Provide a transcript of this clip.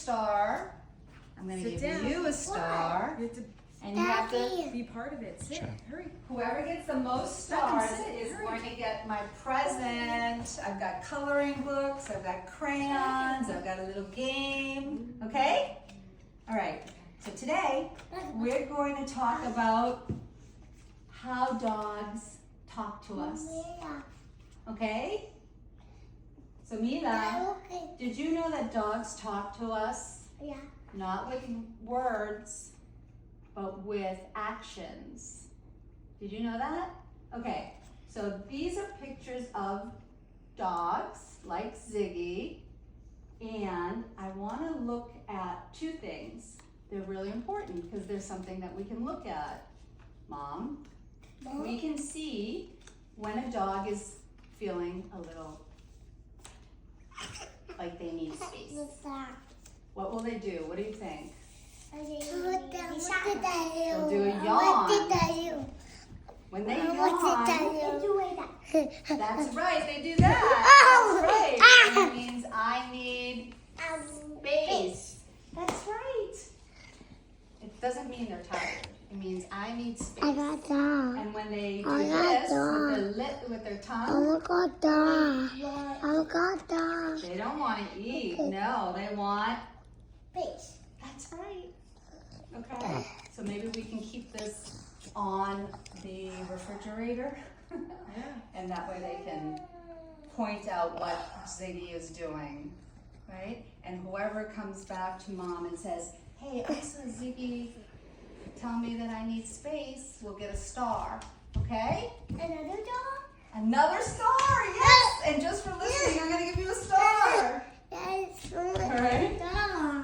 star. I'm going to give you a star. You have to And you have to, be part of it. Sit. Sure. Hurry. whoever gets the most stars is going to get my present. I've got coloring books, I've got crayons, I've got a little game. Okay? All right. So today, we're going to talk about how dogs talk to us. Okay? So Mila, did you know that dogs talk to us? Yeah. Not with words, but with actions. Did you know that? Okay, so these are pictures of dogs like Ziggy, and I want to look at two things. They're really important because there's something that we can look at. Mom, we can see when a dog is feeling a little like they need space. What will they do? What do you think? They'll do a yawn. When they yawn, that's right, they do that. That's right. And it means I need space. That's right. It doesn't mean they're tired. It means I need space. And when they do this with their tongue, they don't want to eat. No, they want space. That's right. Okay, so maybe we can keep this on the refrigerator, and that way they can point out what Ziggy is doing, right? And whoever comes back to Mom and says, hey, I saw Ziggy tell me that I need space, will get a star, okay? Another dog? Another star, yes! And just for listening, I'm gonna give you a star. That's All right? dog.